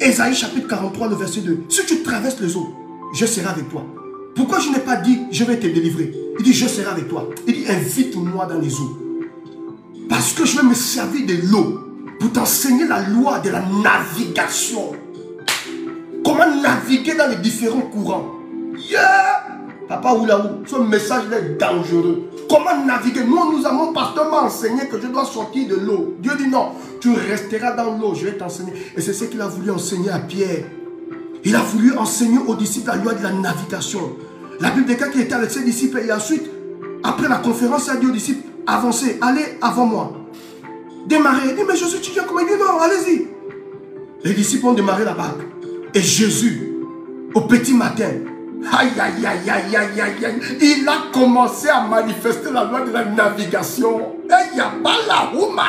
Ésaïe chapitre 43, le verset 2. Si tu traverses les eaux, je serai avec toi. Pourquoi je n'ai pas dit, je vais te délivrer? Il dit, je serai avec toi. Il dit, invite-moi dans les eaux. Parce que je vais me servir de l'eau pour t'enseigner la loi de la navigation. Comment naviguer dans les différents courants. Yeah! Papa Oulaou, ce message est dangereux. Comment naviguer? Nous avons pasteur m'a enseigné que je dois sortir de l'eau. Dieu dit non, tu resteras dans l'eau, je vais t'enseigner. Et c'est ce qu'il a voulu enseigner à Pierre. Il a voulu enseigner aux disciples la loi de la navigation. La Bible déclare qu'il était avec ses disciples et ensuite, après la conférence, il a dit aux disciples, avancez, allez avant moi. Démarrez. Il dit, mais Jésus, tu viens comment? Il dit, non, allez-y. Les disciples ont démarré la barque. Et Jésus, au petit matin, aïe, aïe, aïe, aïe, aïe, aïe, aïe, il a commencé à manifester la loi de la navigation. Il n'y a pas la rouma.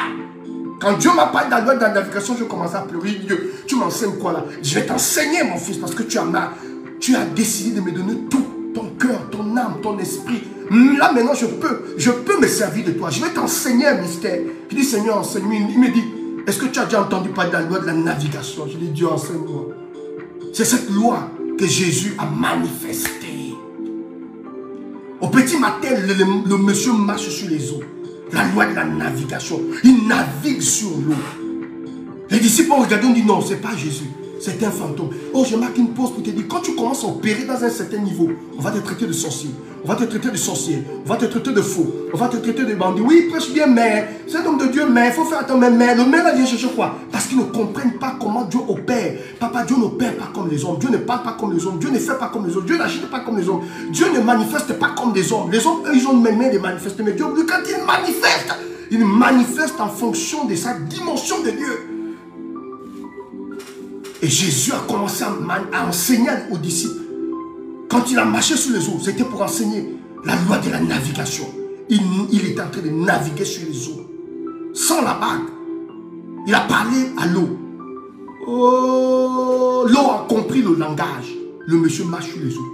Quand Dieu m'a parlé de la loi de la navigation, je commençais à pleurer. Dieu, tu m'enseignes quoi là? Je vais t'enseigner, mon fils, parce que tu as décidé de me donner tout. Ton cœur, ton âme, ton esprit. Là maintenant, je peux me servir de toi. Je vais t'enseigner un mystère. Je dis, Seigneur, enseigne-moi. Il me dit, est-ce que tu as déjà entendu parler de la loi de la navigation? Je dis, Dieu, enseigne-moi. C'est cette loi que Jésus a manifestée. Au petit matin, le monsieur marche sur les eaux. La loi de la navigation. Il navigue sur l'eau. Les disciples ont regardé et ont dit, non, ce n'est pas Jésus. C'est un fantôme. Oh, je marque une pause pour te dire, quand tu commences à opérer dans un certain niveau, on va te traiter de sorcier, on va te traiter de sorcier, on va te traiter de faux, on va te traiter de bandit. Oui, il prêche bien, mais c'est un homme de Dieu, mais il faut faire attention, mais le maire vient chercher quoi? Parce qu'ils ne comprennent pas comment Dieu opère. Papa, Dieu n'opère pas comme les hommes, Dieu ne parle pas comme les hommes, Dieu ne fait pas comme les hommes, Dieu n'agit pas comme les hommes, Dieu ne manifeste pas comme des hommes. Les hommes, eux, ils ont une manière de manifester, mais Dieu, quand il manifeste en fonction de sa dimension de Dieu. Et Jésus a commencé à enseigner aux disciples. Quand il a marché sur les eaux, c'était pour enseigner la loi de la navigation. Il est en train de naviguer sur les eaux. Sans la barque. Il a parlé à l'eau. Oh, l'eau a compris le langage. Le monsieur marche sur les eaux.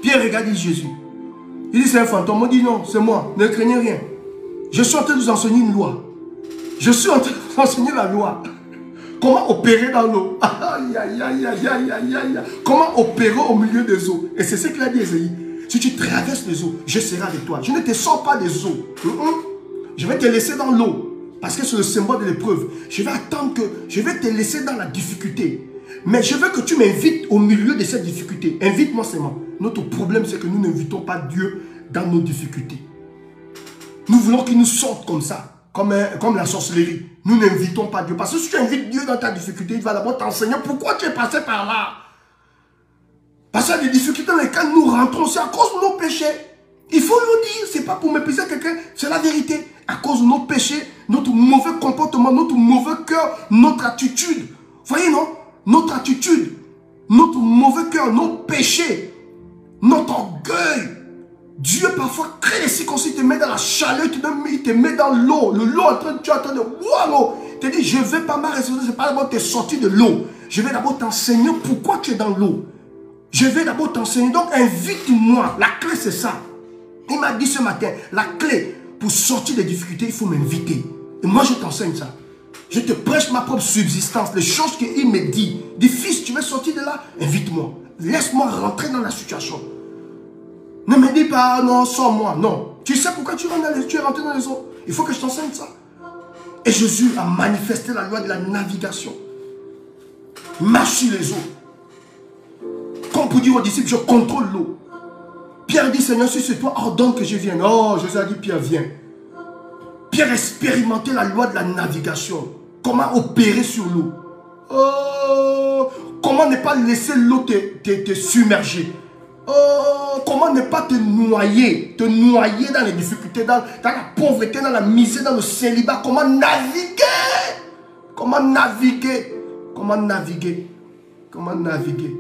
Pierre regarde Jésus. Il dit, c'est un fantôme. On dit, non, c'est moi. Ne craignez rien. Je suis en train de vous enseigner une loi. Je suis en train de vous enseigner la loi. Comment opérer dans l'eau? Aïe, aïe, aïe, aïe, aïe, aïe, aïe. Comment opérer au milieu des eaux? Et c'est ce qu'il a dit, Ésaïe. Si tu traverses les eaux, je serai avec toi. Je ne te sors pas des eaux. Je vais te laisser dans l'eau. Parce que c'est le symbole de l'épreuve. Je vais attendre que... Je vais te laisser dans la difficulté. Mais je veux que tu m'invites au milieu de cette difficulté. Invite-moi seulement. Notre problème, c'est que nous n'invitons pas Dieu dans nos difficultés. Nous voulons qu'il nous sorte comme ça. Comme la sorcellerie. Nous n'invitons pas Dieu. Parce que si tu invites Dieu dans ta difficulté, il va d'abord t'enseigner pourquoi tu es passé par là. Parce qu'il y a des difficultés dans lesquelles nous rentrons, c'est à cause de nos péchés. Il faut le dire, c'est pas pour mépriser quelqu'un, c'est la vérité. À cause de nos péchés, notre mauvais comportement, notre mauvais cœur, notre attitude. Voyez, non? Notre attitude, notre mauvais cœur, nos péchés, notre orgueil. Dieu parfois crée les circonstances, il te met dans la chaleur, il te met dans l'eau. L'eau, tu es en train de boire l'eau. Il te dit, je ne vais pas m'arrêter, c'est pas d'abord te sortir de l'eau. Je vais d'abord t'enseigner pourquoi tu es dans l'eau. Je vais d'abord t'enseigner. Donc invite-moi. La clé c'est ça. Il m'a dit ce matin, la clé pour sortir des difficultés, il faut m'inviter. Et moi je t'enseigne ça. Je te prêche ma propre subsistance. Les choses qu'il me dit. Dit, fils, tu veux sortir de là? Invite-moi. Laisse-moi rentrer dans la situation. Ne me dis pas, non, sors-moi. Non. Tu sais pourquoi tu es rentré dans les eaux? Il faut que je t'enseigne ça. Et Jésus a manifesté la loi de la navigation. Marche sur les eaux. Comme pour dire aux disciples, je contrôle l'eau. Pierre dit, Seigneur, si c'est toi, ordonne que je vienne. Oh, Jésus a dit, Pierre, viens. Pierre expérimentait la loi de la navigation. Comment opérer sur l'eau. Oh, comment ne pas laisser l'eau te submerger. Oh, comment ne pas te noyer dans les difficultés, dans la pauvreté, dans la misère, dans le célibat. Comment naviguer. Comment naviguer. Comment naviguer. Comment naviguer.